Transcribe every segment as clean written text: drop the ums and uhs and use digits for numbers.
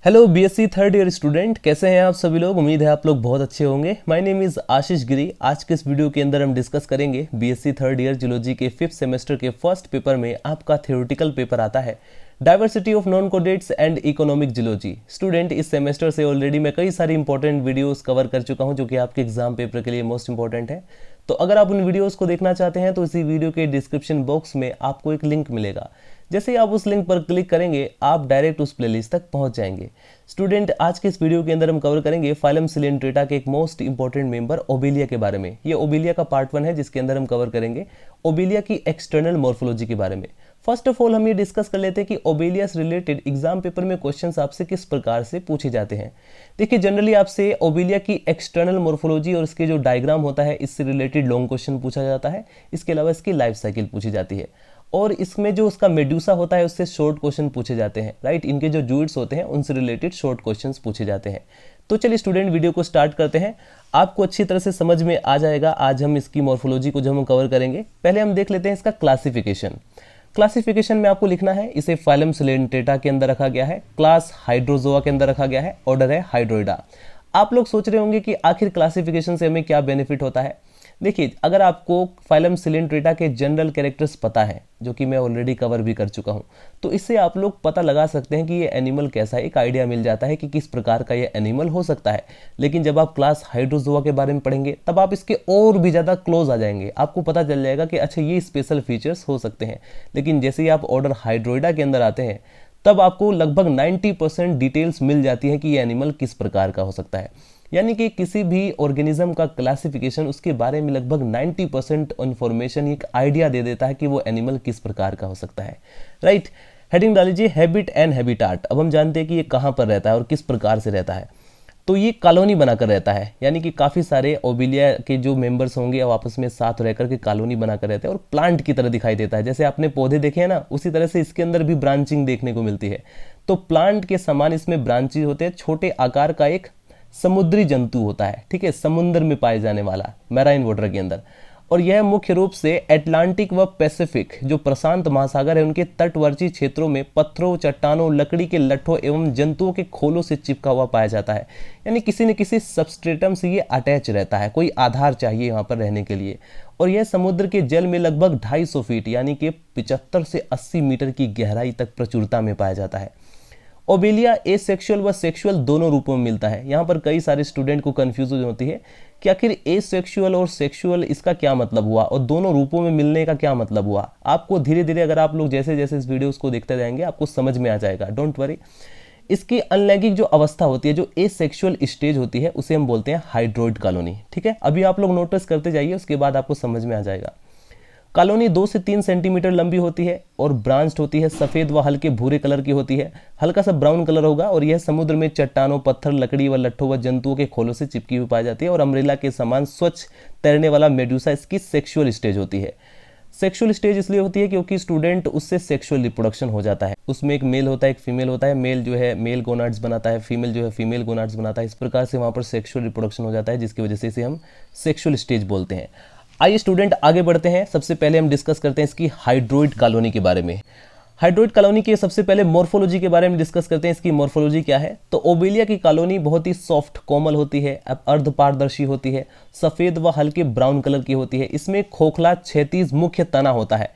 Hello BSc third year student, कैसे हैं आप सभी लोग। उम्मीद है आप लोग बहुत अच्छे होंगे। माय नेम इज़ आशीष गिरी। आज के इस वीडियो के अंदर हम डिस्कस करेंगे बीएससी थर्ड ईयर जियोलॉजी के 5th सेमेस्टर के फर्स्ट पेपर में आपका थ्योरेटिकल पेपर आता है diversity of non कोडेट्स and economic geology. Student, इस सेमेस्टर से ऑलरेडी मैं कई सारी इंपॉर्टेंट वीडियोस कवर कर चुका हूं जो कि आपके एग्जाम पेपर के लिए मोस्ट इंपॉर्टेंट है। तो अगर आप उन वीडियोस को देखना चाहते हैं तो इसी वीडियो के डिस्क्रिप्शन बॉक्स में आपको एक लिंक मिलेगा। जैसे ही आप उस लिंक पर क्लिक करेंगे आप डायरेक्ट उस प्लेलिस्ट तक पहुंच जाएंगे। स्टूडेंट, आज के इस वीडियो के अंदर हम कवर करेंगे फाइलम सिलेंट्रेटा के एक मोस्ट इंपॉर्टेंट मेंबर ओबेलिया के बारे में। ये ओबेलिया का पार्ट 1 है जिसके अंदर हम कवर करेंगे ओबेलिया की एक्सटर्नल मॉर्फोलॉजी के बारे में। फर्स्ट ऑफ ऑल हम ये डिस्कस कर लेते हैं कि ओबेलिया से रिलेटेड एग्जाम पेपर में क्वेश्चंस आपसे किस प्रकार से पूछे जाते हैं। देखिए, जनरली आपसे ओबेलिया की एक्सटर्नल मॉर्फोलॉजी और इसके जो डायग्राम होता है इससे रिलेटेड लॉन्ग क्वेश्चन पूछा जाता है। इसके अलावा इसकी लाइफ साइकिल पूछी जाती है और इसमें जो उसका मेड्यूसा होता है उससे शॉर्ट क्वेश्चन पूछे जाते हैं। राइट, इनके जो जूइड्स होते हैं उनसे रिलेटेड शॉर्ट क्वेश्चंस पूछे जाते हैं। तो चलिए स्टूडेंट, वीडियो को स्टार्ट करते हैं। आपको अच्छी तरह से समझ में आ जाएगा आज हम इसकी मॉर्फोलॉजी को जो हम कवर करेंगे। पहले हम देख लेते हैं इसका क्लासिफिकेशन। क्लासिफिकेशन में आपको लिखना है इसे फाइलम सिलेंट्रेटा के अंदर रखा गया है, क्लास हाइड्रोजोआ के अंदर रखा गया है, ऑर्डर है हाइड्रोइडा। आप लोग सोच रहे होंगे कि आखिर क्लासिफिकेशन से हमें क्या बेनिफिट होता है। देखिए, अगर आपको फाइलम सिलेंट्रेटा के जनरल कैरेक्टर्स पता है, जो कि मैं ऑलरेडी कवर भी कर चुका हूं, तो इससे आप लोग पता लगा सकते हैं कि ये एनिमल कैसा है, एक आइडिया मिल जाता है कि किस प्रकार का ये एनिमल हो सकता है। लेकिन जब आप क्लास हाइड्रोजोआ के बारे में पढ़ेंगे तब आप इसके और भी ज़्यादा क्लोज आ जाएंगे। आपको पता चल जाएगा कि अच्छा ये स्पेशल फीचर्स हो सकते हैं। लेकिन जैसे ही आप ऑर्डर हाइड्रोइडा के अंदर आते हैं तब आपको लगभग 90% डिटेल्स मिल जाती है कि ये एनिमल किस प्रकार का हो सकता है। यानी कि किसी भी ऑर्गेनिज्म का क्लासिफिकेशन उसके बारे में लगभग 90% इन्फॉर्मेशन एक आइडिया दे देता है कि वो एनिमल किस प्रकार का हो सकता है। राइट, हेडिंग डाल लीजिए हैबिट एंड हैबिटाट। अब हम जानते हैं कि ये कहाँ पर रहता है और किस प्रकार से रहता है। तो ये कॉलोनी बनाकर रहता है, यानी कि काफ़ी सारे ओबेलिया के जो मेंबर्स होंगे वो आपस में साथ रहकर के कॉलोनी बनाकर रहते हैं और प्लांट की तरह दिखाई देता है। जैसे आपने पौधे देखे हैं ना, उसी तरह से इसके अंदर भी ब्रांचिंग देखने को मिलती है। तो प्लांट के समान इसमें ब्रांचेज होते हैं। छोटे आकार का एक समुद्री जंतु होता है, ठीक है, समुद्र में पाए जाने वाला, मैराइन वाटर के अंदर। और यह मुख्य रूप से अटलांटिक व पैसिफिक जो प्रशांत महासागर है उनके तटवर्ती क्षेत्रों में पत्थरों, चट्टानों, लकड़ी के लट्ठों एवं जंतुओं के खोलों से चिपका हुआ पाया जाता है। यानी किसी न किसी सबस्ट्रेटम से ये अटैच रहता है, कोई आधार चाहिए यहाँ पर रहने के लिए। और यह समुद्र के जल में लगभग 250 फीट यानी कि 75 से 80 मीटर की गहराई तक प्रचुरता में पाया जाता है। ओबेलिया एसेक्सुअल व सेक्सुअल दोनों रूपों में मिलता है। यहाँ पर कई सारे स्टूडेंट को कंफ्यूजन होती है कि आखिर एसेक्सुअल और सेक्सुअल इसका क्या मतलब हुआ और दोनों रूपों में मिलने का क्या मतलब हुआ। आपको धीरे धीरे अगर आप लोग जैसे जैसे इस वीडियोस को देखते जाएंगे आपको समझ में आ जाएगा, डोंट वरी। इसकी अनलैंगिक जो अवस्था होती है, जो एसेक्सुअल स्टेज होती है, उसे हम बोलते हैं हाइड्रोइड कॉलोनी। ठीक है, अभी आप लोग नोटिस करते जाइए, उसके बाद आपको समझ में आ जाएगा। कॉलोनी 2 से 3 सेंटीमीटर लंबी होती है और ब्रांच्ड होती है, सफ़ेद व हल्के भूरे कलर की होती है, हल्का सा ब्राउन कलर होगा। और यह समुद्र में चट्टानों, पत्थर, लकड़ी व लट्ठों व जंतुओं के खोलों से चिपकी हुई पाई जाती है। और अम्ब्रेला के समान स्वच्छ तैरने वाला मेडूसा इसकी सेक्सुअल स्टेज होती है। सेक्सुअल स्टेज इसलिए होती है क्योंकि स्टूडेंट उससे सेक्सुअल रिप्रोडक्शन हो जाता है। उसमें एक मेल होता है, एक फीमेल होता है। मेल जो है मेल गोनाड्स बनाता है, फीमेल जो है फीमेल गोनाड्स बनाता है। इस प्रकार से वहाँ पर सेक्सुअल रिप्रोडक्शन हो जाता है, जिसकी वजह से इसे हम सेक्सुअल स्टेज बोलते हैं। आइए स्टूडेंट आगे बढ़ते हैं। सबसे पहले हम डिस्कस करते हैं इसकी हाइड्रोइड कॉलोनी के बारे में। हाइड्रोइड कॉलोनी की सबसे पहले मॉर्फोलॉजी के बारे में डिस्कस करते हैं। इसकी मॉर्फोलॉजी क्या है, तो ओबेलिया की कॉलोनी बहुत ही सॉफ्ट कोमल होती है, अर्ध पारदर्शी होती है, सफ़ेद व हल्के ब्राउन कलर की होती है। इसमें खोखला क्षैतिज मुख्य तना होता है।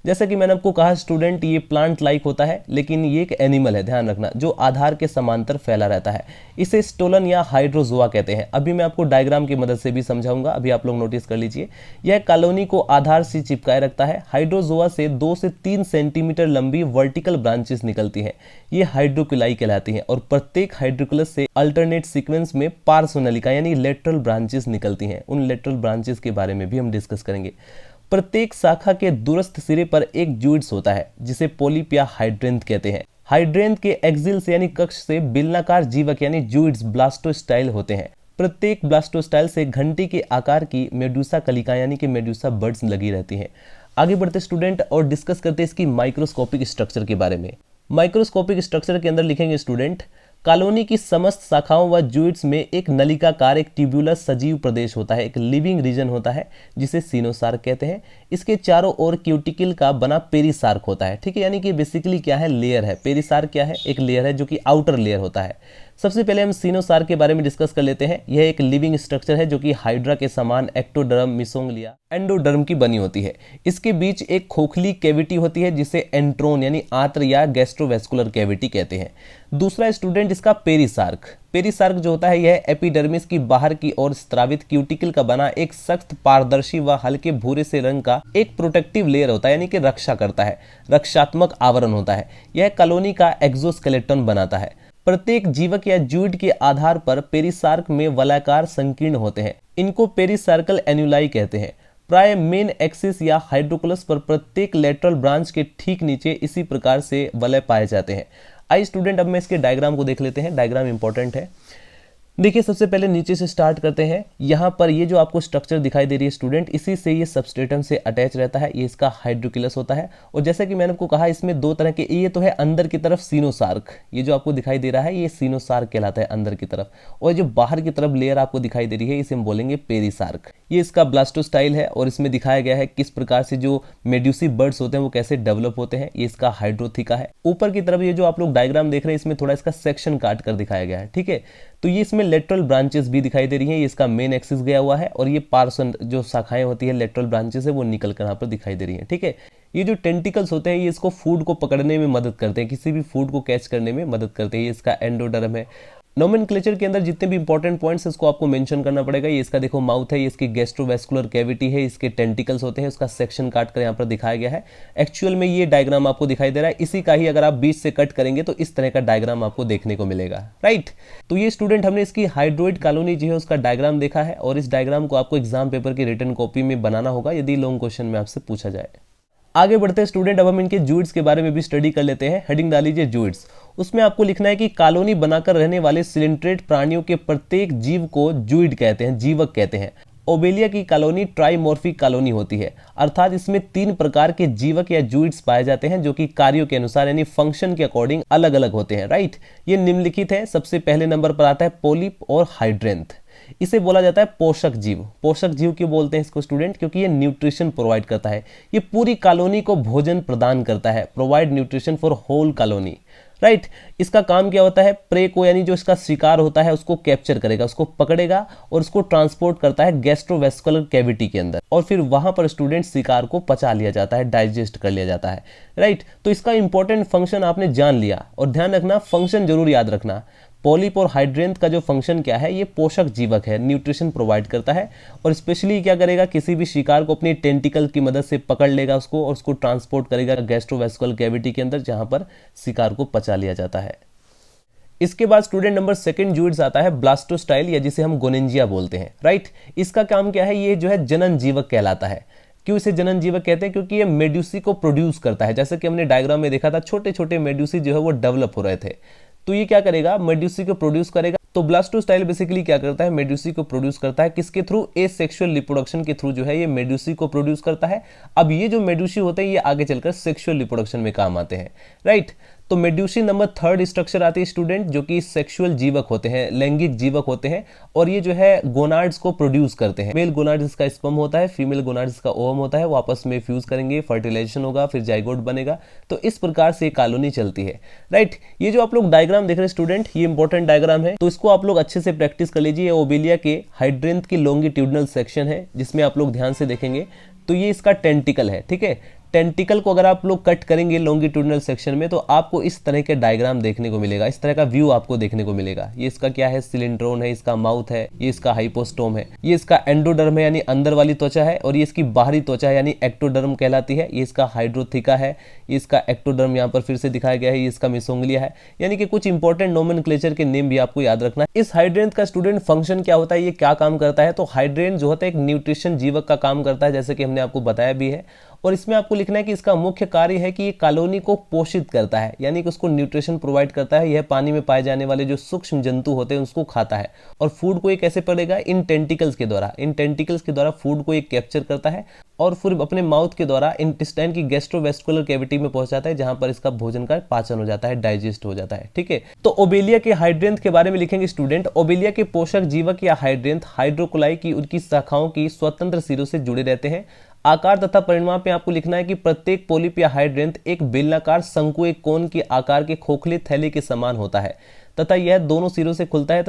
जैसा कि मैंने आपको कहा स्टूडेंट, ये प्लांट लाइक होता है लेकिन ये एक एनिमल है, ध्यान रखना, जो आधार के समांतर फैला रहता है। इसे स्टोलन या हाइड्रोजोआ कहते हैं। अभी मैं आपको डायग्राम की मदद से भी समझाऊंगा, अभी आप लोग नोटिस कर लीजिए। यह कॉलोनी को आधार से चिपकाए रखता है। हाइड्रोजोआ से 2 से 3 सेंटीमीटर लंबी वर्टिकल ब्रांचेस निकलती हैं। ये हाइड्रोक्युलाई कहलाती हैं और प्रत्येक हाइड्रोकुलस से अल्टरनेट सीक्वेंस में पार्श्वनलिका यानी लेटरल ब्रांचेस निकलती हैं। उन लेटरल ब्रांचेस के बारे में भी हम डिस्कस करेंगे। प्रत्येक शाखा के दूरस्थ सिरे पर एक जूइड्स होता है जिसे पोलिप या हाइड्रेंथ कहते हैं। हाइड्रेंथ के एक्सिल्स यानी कक्ष से बिलनाकार जीवक यानी जूइड्स ब्लास्टोस्टाइल होते हैं। प्रत्येक ब्लास्टोस्टाइल से घंटी के आकार की मेडूसा कलिका यानी कि मेडूसा बर्ड्स लगी रहती हैं। आगे बढ़ते स्टूडेंट और डिस्कस करते हैं इसकी माइक्रोस्कोपिक स्ट्रक्चर के बारे में। माइक्रोस्कोपिक स्ट्रक्चर के अंदर लिखेंगे स्टूडेंट, कॉलोनी की समस्त शाखाओं व जूइट्स में एक नलिकाकार, एक ट्यूबुलर सजीव प्रदेश होता है, एक लिविंग रीजन होता है जिसे सीनोसार्क कहते हैं। इसके चारों ओर क्यूटिकल का बना पेरिसार्क होता है, ठीक है। यानी कि बेसिकली क्या है, लेयर है। पेरिसार्क क्या है, एक लेयर है जो कि आउटर लेयर होता है। सबसे पहले हम सीनोसार्क के बारे में डिस्कस कर लेते हैं। यह एक लिविंग स्ट्रक्चर है जो कि हाइड्रा के समान एक्टोडर्म, मिसोंग्लिया, एंडोडर्म की बनी होती है। इसके बीच एक खोखली कैविटी होती है जिसे एंट्रोन यानी आंत्र या गैस्ट्रोवेस्कुलर कैविटी कहते हैं। दूसरा स्टूडेंट इसका पेरिसार्क। पेरिसार्क जो होता है यह एपिडर्मिस की बाहर की ओर स्त्रावित क्यूटिकल का बना एक सख्त, पारदर्शी व हल्के भूरे से रंग का एक प्रोटेक्टिव लेयर होता है, यानी कि रक्षा करता है, रक्षात्मक आवरण होता है। यह कॉलोनी का एक्सोस्केलेटन बनाता है। प्रत्येक जीवक या जूइड के आधार पर पेरिसार्क में वलयाकार संकीर्ण होते हैं। इनको पेरिसार्कल एन्युलाई कहते हैं। प्राय मेन एक्सिस या हाइड्रोकुलस पर प्रत्येक लेटरल ब्रांच के ठीक नीचे इसी प्रकार से वलय पाए जाते हैं। आई स्टूडेंट, अब मैं इसके डायग्राम को देख लेते हैं। डायग्राम इंपॉर्टेंट है। देखिए, सबसे पहले नीचे से स्टार्ट करते हैं। यहाँ पर ये जो आपको स्ट्रक्चर दिखाई दे रही है स्टूडेंट, इसी से ये सबस्ट्रेटम से अटैच रहता है। ये इसका हाइड्रोकिलस होता है। और जैसा कि मैंने आपको कहा, इसमें दो तरह के, ये तो है अंदर की तरफ सीनोसार्क, ये जो आपको दिखाई दे रहा है ये सीनोसार्क कहलाता है अंदर की तरफ। और जो बाहर की तरफ लेयर आपको दिखाई दे रही है इसे हम बोलेंगे पेरिसार्क। ये इसका ब्लास्टोस्टाइल है और इसमें दिखाया गया है किस प्रकार से जो मेड्यूसी बर्ड्स होते हैं वो कैसे डेवलप होते हैं। ये इसका हाइड्रोथिका है। ऊपर की तरफ ये जो आप लोग डायग्राम देख रहे हैं इसमें थोड़ा इसका सेक्शन काट कर दिखाया गया है, ठीक है। तो ये इसमें लेटरल ब्रांचेस भी दिखाई दे रही हैं। ये इसका मेन एक्सिस गया हुआ है और ये पार्श्व जो शाखाएं होती है लेटरल ब्रांचेस है वो निकल कर यहाँ पर दिखाई दे रही हैं, ठीक है। ये जो टेंटिकल्स होते हैं ये इसको फूड को पकड़ने में मदद करते हैं, किसी भी फूड को कैच करने में मदद करते हैं। ये इसका एंडोडर्म है। नोमेनक्लेचर के अंदर जितने भी इंपॉर्टेंट पॉइंट्स है इसको आपको मेंशन करना पड़ेगा। ये इसका देखो माउथ है, ये इसकी गैस्ट्रोवेस्कुलर कैविटी है, इसके टेंटिकल्स होते हैं, उसका सेक्शन काट कर यहाँ पर दिखाया गया है। एक्चुअल में ये डायग्राम आपको दिखाई दे रहा है, इसी का ही अगर आप बीच से कट करेंगे तो इस तरह का डायग्राम आपको देखने को मिलेगा, राइट। तो ये स्टूडेंट हमने इसकी हाइड्रोइड कॉलोनी जो है उसका डायग्राम देखा है और इस डायग्राम को आपको एग्जाम पेपर की रिटन कॉपी में बनाना होगा यदि लॉन्ग क्वेश्चन में आपसे पूछा जाए। आगे बढ़ते हैं स्टूडेंट, अब हम इनके जूइड्स के बारे में भी स्टडी कर लेते हैं। हेडिंग डालीजिए जूइड्स। उसमें आपको लिखना है कि कॉलोनी बनाकर रहने वाले सिलेंट्रेट प्राणियों के प्रत्येक जीव को जूइड कहते हैं, जीवक कहते हैं। ओबेलिया की कॉलोनी ट्राइमॉर्फिक कॉलोनी होती है, अर्थात इसमें 3 प्रकार के जीवक या जूइड्स पाए जाते हैं जो कि कार्यों के अनुसार यानी फंक्शन के अकॉर्डिंग अलग अलग होते हैं, राइट। ये निम्नलिखित है। सबसे पहले नंबर पर आता है पोलिप और हाइड्रेंथ। इसे बोला जाता है पोषक जीव। पोषक जीव क्यों बोलते हैं इसको स्टूडेंट? क्योंकि ये न्यूट्रिशन प्रोवाइड करता है, ये पूरी कॉलोनी को भोजन प्रदान करता है, provide nutrition for whole colony, right. इसका काम क्या होता है? प्रे को यानी जो इसका शिकार होता है उसको कैप्चर करेगा, उसको पकड़ेगा और उसको ट्रांसपोर्ट करता है गैस्ट्रोवेस्कुलर कैविटी के अंदर और फिर वहां पर स्टूडेंट शिकार को पचा लिया जाता है, डाइजेस्ट कर लिया जाता है, राइट। तो इसका इंपॉर्टेंट फंक्शन आपने जान लिया और ध्यान रखना, फंक्शन जरूर याद रखना। पॉलिप और हाइड्रेंथ का जो फंक्शन क्या है, ये पोषक जीवक है, न्यूट्रिशन प्रोवाइड करता है और स्पेशली क्या करेगा, किसी भी शिकार को अपनी टेंटिकल की मदद से पकड़ लेगा उसको और उसको ट्रांसपोर्ट करेगा गैस्ट्रोवेस्कुलर कैविटी के अंदर जहां पर शिकार को पचा लिया जाता है। इसके बाद स्टूडेंट नंबर 2 जूइड्स आता है ब्लास्टोस्टाइल या जिसे हम गोनेंजिया बोलते हैं, राइट। इसका काम क्या है? ये जो है जनन जीवक कहलाता है। क्यों इसे जनन जीवक कहते हैं? क्योंकि ये मेड्यूसी को प्रोड्यूस करता है। जैसे कि हमने डायग्राम में देखा था, छोटे छोटे मेड्यूसी जो है वो डेवलप हो रहे थे, तो ये क्या करेगा, मेड्यूसी को प्रोड्यूस करेगा। तो ब्लास्टोस्टाइल बेसिकली क्या करता है, मेड्यूसी को प्रोड्यूस करता है। किसके थ्रू? एसेक्सुअल रिप्रोडक्शन के थ्रू जो है ये मेड्यूसी को प्रोड्यूस करता है। अब ये जो मेड्यूसी होते हैं ये आगे चलकर सेक्सुअल रिप्रोडक्शन में काम आते हैं, राइट। तो मेड्यूसी नंबर 3 स्ट्रक्चर आती है स्टूडेंट, जो कि सेक्सुअल जीवक होते हैं, लैंगिक जीवक होते हैं और ये जो है गोनाड्स को प्रोड्यूस करते हैं। मेल गोनाड्स का स्पर्म होता है, फीमेल गोनाड्स का ओवम होता है, वो आपस में फ्यूज करेंगे, फर्टिलाइजेशन होगा, फिर जाइगोट बनेगा। तो इस प्रकार से कॉलोनी चलती है, राइट। ये जो आप लोग डायग्राम देख रहे हैं स्टूडेंट, ये इंपॉर्टेंट डायग्राम है, तो इसको आप लोग अच्छे से प्रैक्टिस कर लीजिए। ओबेलिया के हाइड्रेंथ की लॉन्गिट्यूडनल सेक्शन है जिसमें आप लोग ध्यान से देखेंगे तो ये इसका टेंटिकल है, ठीक है। टेंटिकल को अगर आप लोग कट करेंगे लॉन्गिट्यूडनल सेक्शन में तो आपको इस तरह के डायग्राम देखने को मिलेगा, इस तरह का व्यू आपको देखने को मिलेगा। ये इसका क्या है, सिलिंड्रोन है, इसका माउथ है, ये इसका हाइपोस्टोम है, ये इसका एंडोडर्म है यानी अंदर वाली त्वचा है और ये इसकी बाहरी त्वचा है यानी एक्टोडर्म कहलाती है। ये इसका हाइड्रोथिका है, ये इसका एक्टोडर्म यहाँ पर फिर से दिखाया गया है, ये इसका मिसोंग्लिया है। यानी कि कुछ इंपॉर्टेंट नोमेनक्लेचर के नेम भी आपको याद रखना है। इस हाइड्रेंथ का स्टूडेंट फंक्शन क्या होता है, ये क्या काम करता है? तो हाइड्रेंथ जो होता है एक न्यूट्रिशन जीवक का काम करता है, जैसे कि हमने आपको बताया भी है। और इसमें आपको लिखना है कि इसका मुख्य कार्य है कि ये कॉलोनी को पोषित करता है, यानी कि उसको न्यूट्रिशन प्रोवाइड करता है। यह पानी में पाए जाने वाले जो सूक्ष्म जंतु होते हैं उसको खाता है। और फूड को ये कैसे पकड़ेगा? इन टेंटिकल्स के द्वारा। इन टेंटिकल्स के द्वारा फूड को ये कैप्चर करता है और फिर अपने माउथ के द्वारा इंटेस्टाइन की गैस्ट्रोवेस्कुलर कैविटी में पहुंच जाता है, जहां पर इसका भोजन का पाचन हो जाता है, डाइजेस्ट हो जाता है। ठीक है, तो ओबेलिया के हाइड्रेंथ के बारे में लिखेंगे स्टूडेंट। ओबेलिया के पोषक जीवक या हाइड्रेंथ हाइड्रोकोलाई की उनकी शाखाओं की स्वतंत्र सिरों से जुड़े रहते हैं। आकार तथा परिमाण पे आपको लिखना है कि प्रत्येक पोलिप या हाइड्रेंथ एक बेलनाकार शंकु एक कोन के आकार के खोखले थैले के समान होता है तथा यह दोनों सिरों से खुलता है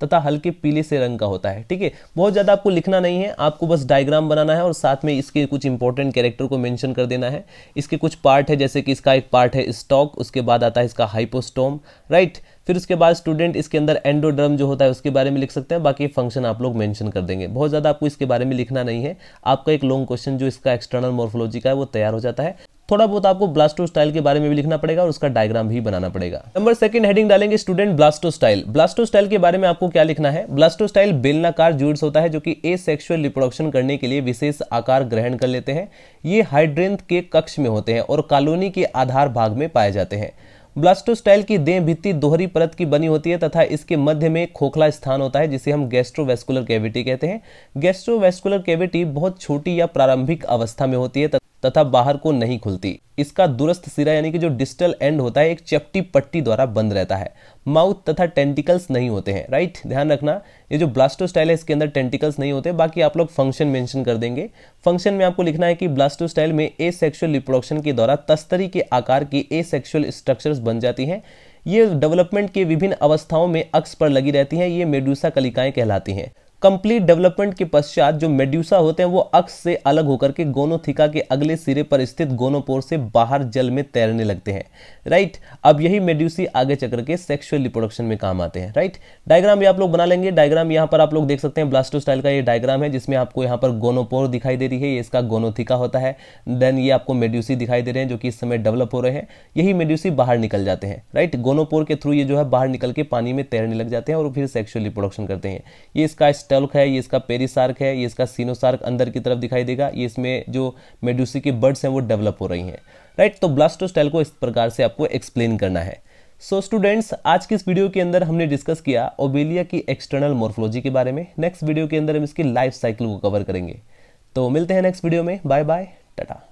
तथा हल्के पीले से रंग का होता है। ठीक है, बहुत ज्यादा आपको लिखना नहीं है, आपको बस डायग्राम बनाना है और साथ में इसके कुछ इंपॉर्टेंट कैरेक्टर को मेंशन कर देना है। इसके कुछ पार्ट है, जैसे कि इसका एक पार्ट है स्टॉक, उसके बाद आता है इसका हाइपोस्टोम, राइट। फिर उसके बाद स्टूडेंट इसके अंदर एंडोडर्म जो होता है उसके बारे में लिख सकते हैं, बाकी फंक्शन आप लोग मेंशन कर देंगे। बहुत ज्यादा आपको इसके बारे में लिखना नहीं है, आपका एक लॉन्ग क्वेश्चन जो इसका एक्सटर्नल मॉर्फोलॉजी का है वो तैयार हो जाता है। थोड़ा बहुत आपको ब्लास्टोस्टाइल के बारे में भी लिखना पड़ेगा और उसका डायग्राम भी बनाना पड़ेगा। नंबर सेकंड हेडिंग डालेंगे स्टूडेंट ब्लास्टोस्टाइल। ब्लास्टोस्टाइल के बारे में आपको क्या लिखना है? ब्लास्टोस्टाइल बेलनाकार जूड्स होता है जो कि एसेक्सुअल रिप्रोडक्शन करने के लिए विशेष आकार ग्रहण कर लेते हैं। ये हाइड्रेंथ के कक्ष में होते हैं और कॉलोनी के आधार भाग में पाए जाते हैं। ब्लास्टोस्टाइल की देह भित्ति दोहरी परत की बनी होती है तथा इसके मध्य में खोखला स्थान होता है जिसे हम गैस्ट्रोवेस्कुलर कैविटी कहते हैं। गैस्ट्रोवेस्कुलर कैविटी बहुत छोटी या प्रारंभिक अवस्था में होती है तथा बाहर को नहीं खुलती। इसका दूरस्थ सिरा यानी कि जो डिस्टल एंड होता है एक चपटी पट्टी द्वारा बंद रहता है। माउथ तथा टेंटिकल्स नहीं होते हैं, राइट, ध्यान रखना। ये जो ब्लास्टोस्टाइल है इसके अंदर टेंटिकल्स नहीं होते, बाकी आप लोग फंक्शन मेंशन कर देंगे। फंक्शन में आपको लिखना है कि ब्लास्टोस्टाइल में एसेक्सुअल रिप्रोडक्शन के द्वारा तस्तरी के आकार की एसेक्सुअल स्ट्रक्चर्स बन जाती हैं। ये डेवलपमेंट के विभिन्न अवस्थाओं में अक्ष पर लगी रहती हैं। ये मेडुसा कलिकाएं कहलाती हैं। कंप्लीट डेवलपमेंट के पश्चात जो मेड्यूसा होते हैं वो अक्ष से अलग होकर के गोनोथिका के अगले सिरे पर स्थित गोनोपोर से बाहर जल में तैरने लगते हैं, राइट। अब यही मेड्यूसी आगे चल के सेक्सुअल रिप्रोडक्शन में काम आते हैं, राइट। डायग्राम भी आप लोग बना लेंगे। डायग्राम यहाँ पर आप लोग देख सकते हैं, ब्लास्टोस्टाइल का ये डायग्राम है जिसमें आपको यहाँ पर गोनोपोर दिखाई दे रही है, ये इसका गोनोथिका होता है। देन ये आपको मेड्यूसी दिखाई दे रहे हैं जो कि इस समय डेवलप हो रहे हैं। यही मेड्यूसी बाहर निकल जाते हैं, राइट। गोनोपोर के थ्रू ये जो है बाहर निकल के पानी में तैरने लग जाते हैं और फिर सेक्सुअल रिप्रोडक्शन करते हैं। ये इसका स्टल्क है, ये इसका पेरिसार्क है, ये इसका सीनोसार्क अंदर की तरफ दिखाई देगा। ये इसमें जो मेडुसी के बर्ड्स हैं वो डेवलप हो रही हैं, राइट। तो ब्लास्टोस्टाइल को इस प्रकार से आपको एक्सप्लेन करना है। सो स्टूडेंट्स, आज की इस वीडियो के अंदर हमने डिस्कस किया ओबेलिया की एक्सटर्नल मॉर्फोलॉजी के बारे में। नेक्स्ट वीडियो के अंदर हम इसकी लाइफ साइकिल को कवर करेंगे। तो मिलते हैं नेक्स्ट वीडियो में। Bye bye, Tata.